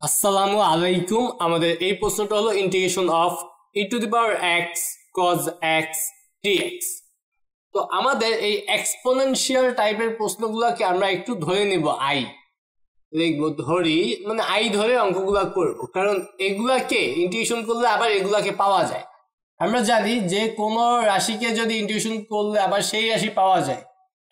আসসালামু আলাইকুম। আমাদের এই প্রশ্নটা হলো integration of e to the power x cos x dx। তো আমাদের এই এক্সপোনেনশিয়াল টাইপের প্রশ্নগুলোকে আমরা একটু ধরে নিব, আই লিখবো, ধরি মানে আই ধরে অঙ্কগুলো করব, কারণ এগুলাকে ইন্টিগ্রেশন করলে আবার এগুলাকে পাওয়া যায়। আমরা জানি যে কোনো রাশিকে যদি ইন্টিগ্রেশন করলে আবার সেই রাশি পাওয়া যায়,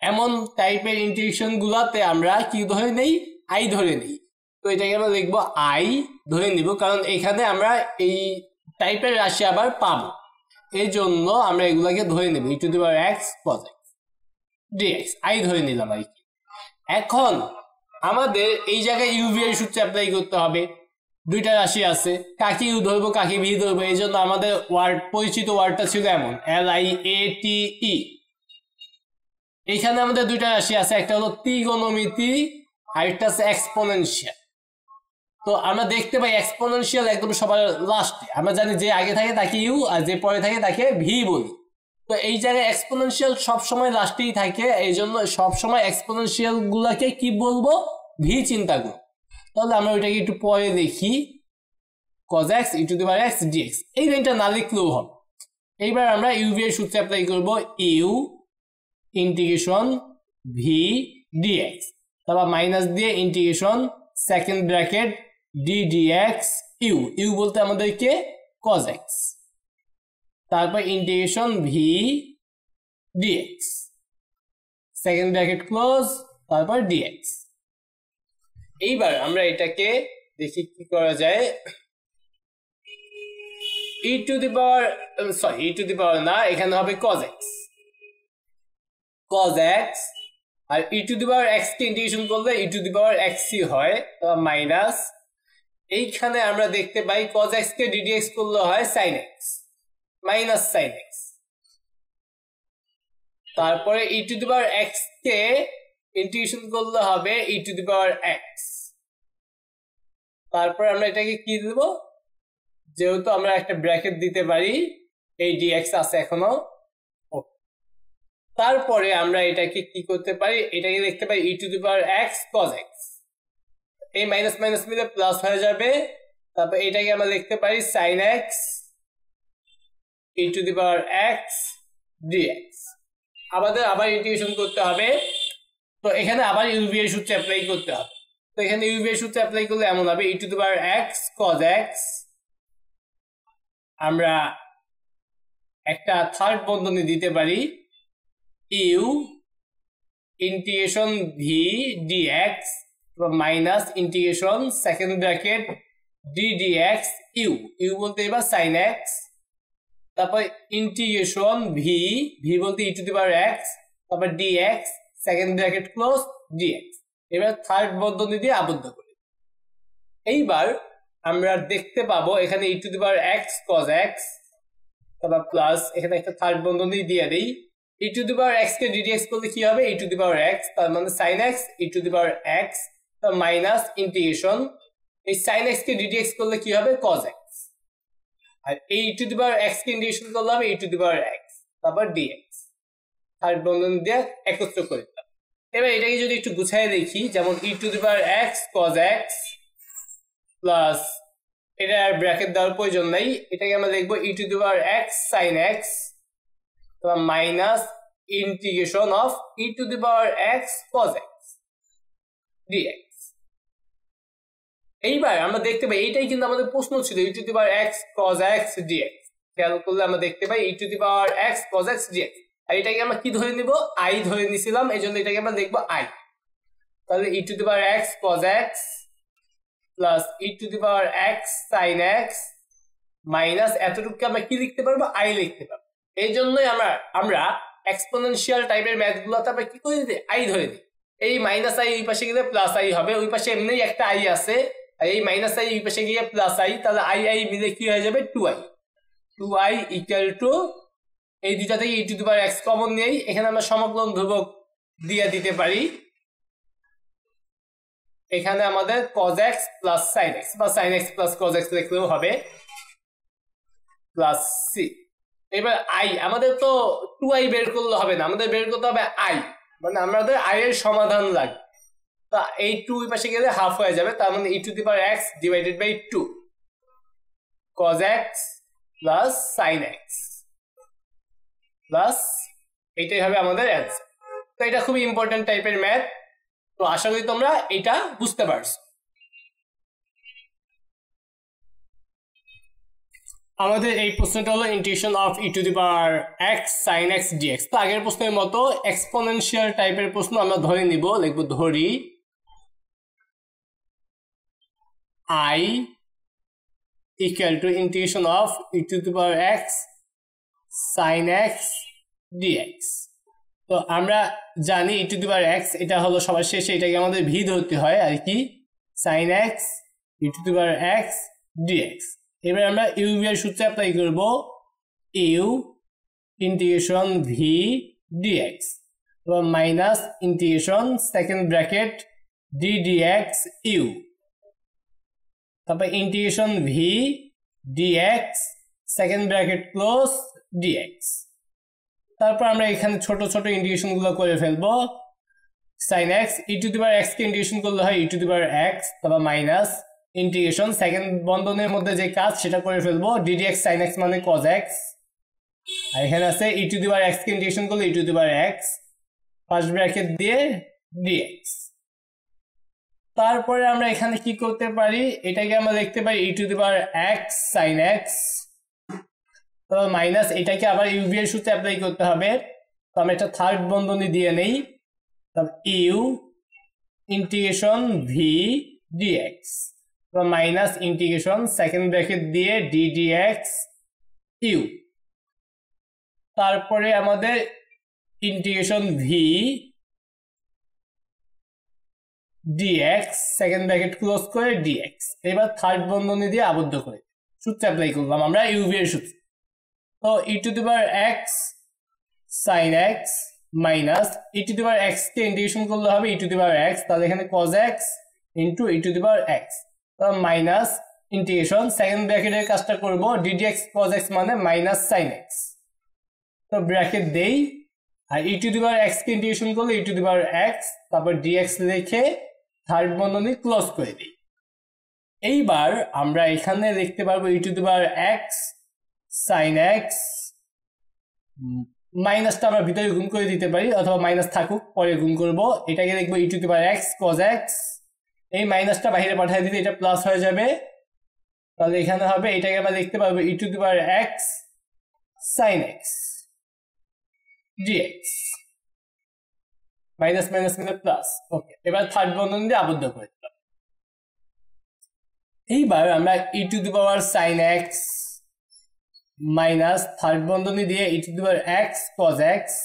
এমন টাইপের ইন্টিগ্রেশন গুলাতে আমরা কি ধরে নেই, আই ধরে নেই। তো এটাকে আমরা লিখবো আই ধরে নিব, কারণ এখানে আমরা এই টাইপের রাশি আবার পাবো, এই জন্য আমরা এগুলাকে ধরে নেব e to the power x cos x dx, I ধরে নিলাম আর কি। এখন আমাদের এই জায়গায় ইউভি এর সূত্র অ্যাপ্লাই করতে হবে। দুইটা রাশি আছে, কাকে ইউ ধরবো কাকে ভি ধরবো, এই জন্য আমাদের পরিচিত ওয়ার্ডটা ছিল এমন LIATE। এইখানে আমাদের দুইটা রাশি আছে, একটা হলো ত্রিগোণমিতি আর একটা আছে এক্সপোনেনশিয়াল। তো আমরা দেখতে পাই এক্সপোনেনশিয়াল একদম সবার লাস্টে, আমরা জানি যে আগে থাকে তাকে ইউ আর যে পরে থাকে তাকে ভি বলি। তো এই জায়গায় এক্সপোনেনশিয়াল সবসময় লাস্টেই থাকে, এই জন্য সবসময় এক্সপোনেনশিয়াল গুলাকে কি বলবো, ভি চিন্তা করবো। তাহলে আমরা ওইটাকে একটু পরে দেখি, cos x e to the power x dx, এই লাইনটা না লিখলেও হবে। এইবার আমরা ইউভি এর সূত্র অ্যাপ্লাই করব, ইউ ইন্টিগ্রেশন ভি ডিএক্স, তারপর মাইনাস দিয়ে integration second bracket d dx u, u বলতে আমাদেরকে cos x, তারপর integration v dx second bracket close, তারপর ডিএক্স। এইবার আমরা এটাকে দেখি কি করা যায়। ই to the power E to the পাওয়ার না, এখানে হবে cos x আর e to the power x কে ইন্টিগ্রেশন করলে e to the power x হয় মাইনাস। এইখানে আমরা দেখতে পাই cos x কে ddx করলে হয় sin x minus sin x। তারপরে e to the power x কে ইন্টিগ্রেশন করলে হবে e to the power x। তারপরে আমরা এটাকে কি দেব, যেহেতু আমরা একটা ব্র্যাকেট দিতে পারি, এই ডিএক্স আছে এখনো। তারপরে আমরা এটাকে কি করতে পারি, এটাকে দেখতে পাই e to the power x cos x, এই মাইনাস মাইনাস মিলে প্লাস হয়ে যাবে। তারপর এটাকে আমরা লিখতে পারি sine x e to the power x dx. আমাদের আবার ইন্টিগ্রেশন করতে হবে, তো এখানে আবার ইউভি এর সূত্র অ্যাপ্লাই করতে হবে। তো এখানে ইউভি এর সূত্র অ্যাপ্লাই করলে এমন হবে e to the power x cos x, আমরা একটা থার্ড বন্ধনী দিতে পারি, u integration v dx minus integration second bracket d dx u, u বলতে এবার সাইন এক্স, তারপর ইন্টিগ্রেশন ভি, ভি বলতে e to the power x, তারপর dx second bracket close dx. এবার থার্ড বন্ধনী দিয়ে আবদ্ধ করি। এইবার আমরা দেখতে পাবো এখানে e to the power x cos x, তারপর প্লাস এখানে একটা থার্ড বন্ধনী দিয়ে দিই, e to the power x কে ডিডিএক্স করলে কি হবে e to the power x, তার মানে sine x e to the power x minus integration, এই সাইন এক্স কে ডিডিএক্স করলে কি হবে কজ এক্স, আর এই e to the power x কে ইন্টিগ্রেশন করলে হবে e to the power x, তারপর ডিএক্স থার্ড বন্ধনী দিয়ে একত্র করে দিলাম। এবার এটাকে যদি একটু গুছাই দেখি, যেমন e to the power x cos x plus, এটা আর ব্র্যাকেট দেওয়ার প্রয়োজন নাই, এটাকে আমরা লিখবো e to the power x sine x minus integration of e to the power x cos x dx. এইবার আমরা দেখতে পাই এইটাই কিন্তু আমাদের প্রশ্ন ছিল, e to the power x cos x dx. খেয়াল করলে আমরা দেখতে পাই e to the power x cos x dx, আর এটাকে আমরা কি ধরে নিব, আই ধরে নিছিলাম, এই জন্য এটাকে আমরা লিখবো আই। তাহলে e to the power x cos x plus e to the power x sine x minus এতটুকু আমরা কি লিখতে পারবো, আই লিখতে পারবো। এই জন্যই আমরা এক্সপোনেনশিয়াল টাইপের ম্যাথ গুলোতে আমরা কি করে দিই, আই ধরে দিই। এই মাইনাস আই ওই পাশে গেলে প্লাস আই হবে, ওই পাশে এমনি একটা আই আছে, আর এই মাইনাস আই ওই পাশে গিয়ে প্লাস আই, তাহলে আই আই মিলে কি হয়ে যাবে টু আই ইকুয়াল টু, এই দুইটা থেকে e to the power x common নেই, এখানে আমরা সমকলন ধ্রুবক দিয়ে দিতে পারি, এখানে আমাদের cos x plus sin x বা sin x plus cos x লিখলেও হবে প্লাস সি। এবার আই আমাদের তো 2i বের করলে হবে না, আমাদের বের করতে হবে আই, মানে আমাদের আই এর সমাধান লাগবে। তা এই 2 এই পাশে গেলে হাফ হয়ে যাবে, তার মানে e to the power x divided by 2 cos x plus sin x plus এটাই হবে আমাদের অ্যান্সার। তো এটা খুবই ইম্পর্টেন্ট টাইপের ম্যাথ, তো আশা করি তোমরা এটা বুঝতে পারছো। আমাদের এই প্রশ্নটা হলো integration of e to the power x sine x dx. তো আগের প্রশ্নের মতো এক্সপোনেনশিয়াল টাইপের প্রশ্ন আমরা ধরে নিব, লিখব ধরি i equal to integration of e to the power x sine x dx. তো আমরা জানি ই টু দি পাওয়ার এক্স এটা হলো সবার শেষে, এটাকে আমাদের ভি ধরতে হয় আর কি, sine x e to the power x dx. এবার আমরা ইউ ভি এর সূত্র অ্যাপ্লাই করব, ইউ ইন্টিগ্রেশন ভি ডিএক্স এবং minus integration second bracket d dx u, তারপর integration v dx second bracket close dx. তারপর আমরা এখানে ছোট ছোট ইন্টিগ্রেশন গুলো করে ফেলবো, sine x e to the power x কে ইন্টিগ্রেশন করলে হয় e to the power x, তারপর মাইনাস ইন্টিগ্রেশন সেকেন্ড বন্ধনের মধ্যে যে কাজ সেটা করে ফেলবো, ডিডিএক্স সাইন এক্স মানে কজ এক্স, আর এখানে আছে e to the power x কে ইন্টিগ্রেশন করলে e to the power x first bracket দিয়ে ডিএক্স। তারপরে আমরা এখানে কি করতে পারি, এটাকে আমরা লিখতে পারি e to the power x sine x, তারপর মাইনাস এটাকে আবার ইউভি এর সূত্রে অ্যাপ্লাই করতে হবে, তো আমরা একটা থার্ড বন্ধনী দিয়ে নেই, তারপর u integration v dx minus integration second bracket দিয়ে ডি ডিএক্স ইউ। তারপরে আমাদের integration v dx second bracket close করে ডিএক্স, এবার থার্ড বন্ধনী দিয়ে আবদ্ধ করে সূত্র অ্যাপ্লাই করলাম আমরা ইউভি এর সূত্র। তো e to the power x sine x minus e to the power x কে ইন্টিগ্রেশন করলে হবে e to the power x, তাহলে এখানে cos x into e to the power x minus integration second ব্র্যাকেটের কাজটা করব, ডিডিএক্স কজ এক্স মানে minus sine x, তো ব্র্যাকেট দেই, আর e to the power x কে ইন্টিগ্রেশন করলে e to the power x, তারপর ডিএক্স লিখে থার্ড বন্ধনী ক্লোজ করে দিই। এইবার আমরা এখানে লিখতে পারবো e to the power x sine x, মাইনাসটা আমরা ভিতরে গুণ করে দিতে পারি অথবা মাইনাস থাকুক পরে গুণ করব, এটাকে লিখবো e to the power x cos x, এই মাইনাসটা বাইরে পাঠিয়ে দিলে এটা প্লাস হয়ে যাবে, তাহলে এখানে হবে এটাকে আমরা লিখতে পারবো e to the power x sine x dx, minus minus মিলে প্লাস। ওকে, এবার থার্ড বন্ধনী দিয়ে আবদ্ধ করে দিলাম। এইবার আমরা e to the power sine x minus third বন্ধনী দিয়ে e to the power x cos x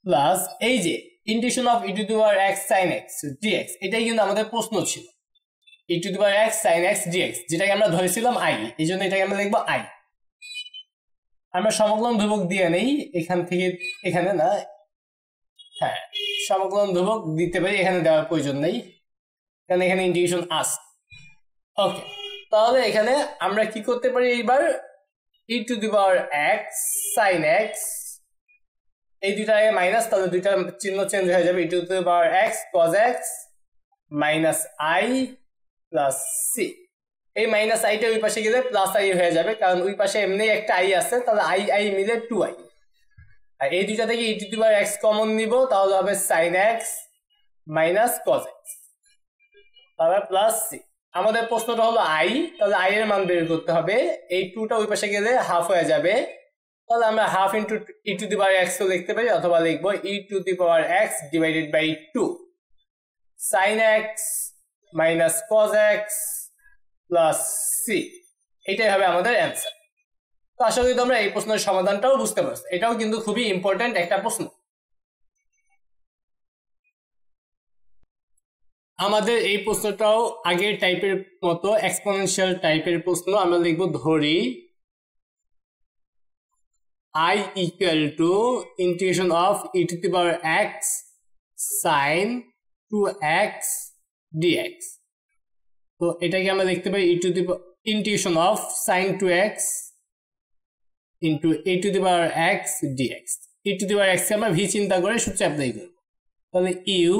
plus এই যে integration of e to the power x sine x dx, এটাই কিন্তু আমাদের প্রশ্ন ছিল, e to the power x sine x dx, যেটাকে আমরা ধরেছিলাম আই, এই জন্য এটাকে আমরা লিখবো আই। আমরা সমকলন ধ্রুবক দিয়ে নেই এখান থেকে, এখানে না, হ্যাঁ সমকলন ধ্রুবক দিতে পারি, এখানে দেওয়ার প্রয়োজন নেই কারণ এখানে ইন্টিগ্রেশন আছে। ওকে, তাহলে এখানে আমরা কি করতে পারি, এইবার e to the power x sine x, এই দুইটা মাইনাস, তাহলে দুইটা চিহ্ন চেঞ্জ হয়ে যাবে, e to the power x cos x minus I plus C, এই মাইনাস আইটা ওই পাশে গেলে প্লাস আই হয়ে যাবে কারণ ওই পাশে এমনি একটা আই আছে, তাহলে আই আই মিলে 2i, আর এই দুইটা থেকে e to the power x common নিব, তাহলে হবে sine x minus cos x তারপর প্লাস সি। আমাদের প্রশ্নটা হলো আই, তাহলে আই এর মান বের করতে হবে, এই 2টা ওই পাশে গেলে হাফ হয়ে যাবে, তাহলে আমরা half into e to the power x লিখতে পারি অথবা লিখবো e to the power x divided by 2 sine x minus cos x plus C, এটাই হবে আমাদের অ্যান্সার। তো আশা করি তোমরা এই প্রশ্নের সমাধানটাও বুঝতে পারছো, এটাও কিন্তু খুবই ইম্পর্টেন্ট একটা প্রশ্ন। আমাদের এই প্রশ্নটাও আগের টাইপের মতো এক্সপোনেনশিয়াল টাইপের প্রশ্ন, আমরা লিখব ধরি i equal to integration of e to the power x sin 2x dx, তো এটাকে আমরা লিখতে পারি e to the integration of sin 2x into e to the power x dx, e to the power x আমরা v চিন্তা করে সূত্র apply করব, তাহলে u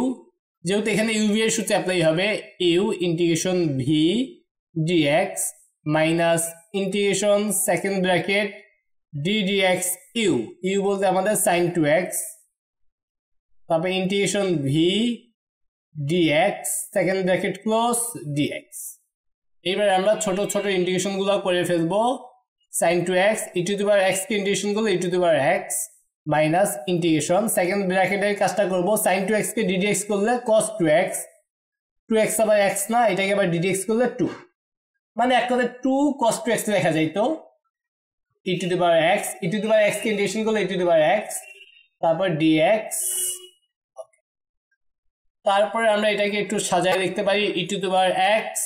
যেহেতু এখানে ইউভি এর সূত্র অ্যাপ্লাই হবে u integration v dx minus integration second bracket d dx u u বলতে আমাদের সাইন টু এক্স, তারপর integration v dx second bracket close dx. এইবার আমরা ছোট ছোট ইন্টিগ্রেশনগুলো করে ফেলবো। Sine two x e to the power x কে ইন্টিগ্রেশন করলে e to the power x minus integration second ব্র্যাকেটের কাজটা করবো সাইন টু এক্স কে ডিডিএক্স করলে cos two x, two x আবার এক্স না, এটাকে আবার ডিডিএক্স করলে টু, মানে এক কথায় টু কস টু এক্স লেখা যাইতো e to the power x, e to the power x কে ইন্টিগ্রেশন করলে e to the power x তারপর ডিএক্স। তারপরে আমরা এটাকে একটু সাজায় লিখতে পারি e to the power x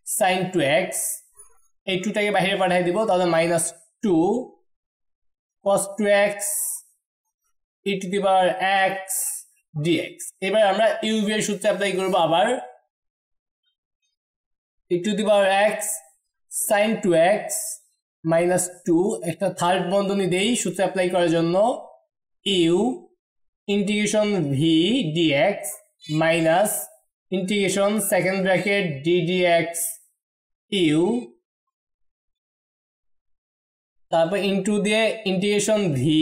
sine two x, এই টুটাকে বাইরে পাঠিয়ে দিব তাহলে minus two cos 2x e to the power x dx। এবার আমরা ইউভি এর সূত্র অ্যাপ্লাই করব আবার e to the power x sin 2x minus 2 একটা থার্ড বন্ধনী দেই সূত্র অ্যাপ্লাই করার জন্য u integration v dx minus integration second bracket d dx u, তারপর ইনটু দিয়ে integration v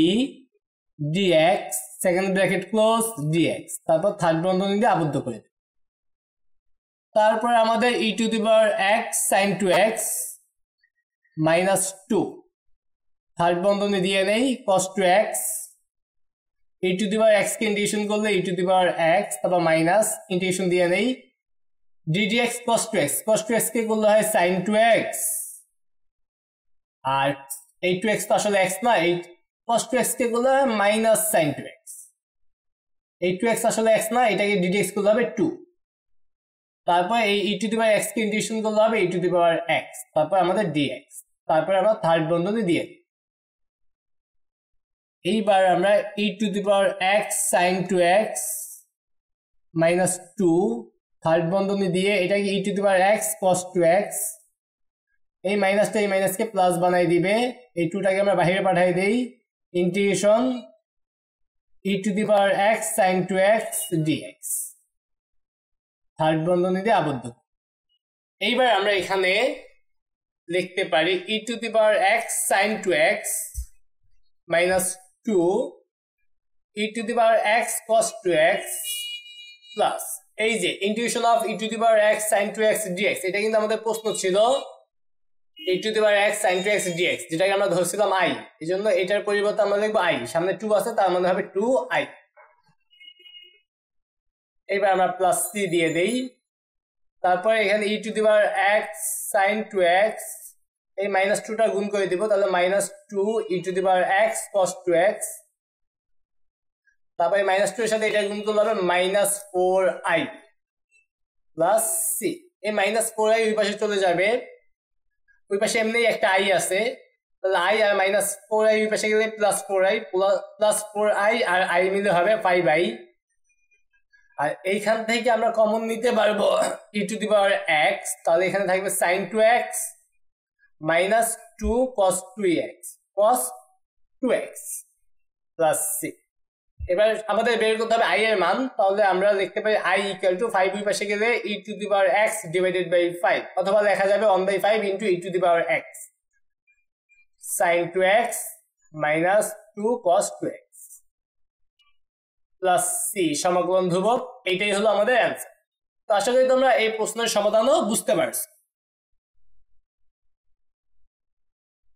dx second bracket close dx, তারপর থার্ড বন্ধনী দিয়ে আবদ্ধ করে দেব। তারপর আমাদের e to the power x sine two x minus two third বন্ধনী দিয়ে নেই cos two x, e to the power x কে ইন্টিগ্রেশন করলে e to the power x তারপর মাইনাস ইন্টিগ্রেশন দিয়ে নেই ডি ডিএক্স কস টু এক্স, কস two x কে করলে হয় সাইন টু এক্স, আর এই টু এক্স তো আসলে এক্স না, এই cos টু এক্স কে করলে হবে মাইনাস সাইন টু এক্স, এই টু এক্স আসলে এক্স না, এটাকে ডিডিএক্স করলে হবে টু, তারপর এই e to the power x কে ইন্টিগ্রেশন করলে হবে e to the power x, তারপর আমাদের ডিএক্স, তারপর আমরা থার্ড বন্ধনী দিয়ে এইবার আমরা e to the power x sine two x minus two third বন্ধনী দিয়ে এটাকে e to the power x cos two x, এই মাইনাসটা এই মাইনাসকে প্লাস বানাই দিবে, এই টুটাকে আমরা বাইরে পাঠাই দেই integration e to the power x sine two x dx third বন্ধনী দিয়ে আবদ্ধ। এইবার আমরা এখানে লিখতে পারি e to the power x sine two x minus two e to the power x cos two x plus এই যে integration of e to the power x sine two x dx, এটা কিন্তু আমাদের প্রশ্ন ছিল e to the power x sin 2x dx, যেটাকে আমরা ধরছিলাম i, এইজন্য এটার পরিবর্তে আমরা লিখব i, সামনে 2 আছে তার মানে হবে 2i। এবার আমরা প্লাস c দিয়ে দেই, তারপর এখানে e to the power x sin 2x এই মাইনাস 2টা গুণ করে দিব তাহলে minus 2 e to the power x cos 2x, তারপর মাইনাস 2 এর সাথে এটা গুণ করলে হবে মাইনাস 4i প্লাস c, এই মাইনাস 4i ওই পাশে চলে যাবে, ওই পাশে এমনি একটা আই আছে তাহলে আই আর মাইনাস 4i ওই পাশে গেলে plus 4i plus 4i R I মিলে হবে 5i, আর এইখান থেকে আমরা কমন নিতে পারবো e to the power x, তাহলে এখানে থাকবে sin 2x minus 2 cos 2x plus c। এবার আমাদের বের করতে হবে i এর মান, তাহলে আমরা লিখতে পারি i ইকুয়াল টু 5 ওই পাশে গেলে e to the power x divided by 5, অথবা লেখা যাবে 1/5 into e to the power x sin 2x minus 2 cos 2x plus c সমাকলন ধ্রুবক। এইটাই হলো আমাদের অ্যান্সার। তো আশা করি তোমরা এই প্রশ্নের সমাধানও বুঝতে পারছো।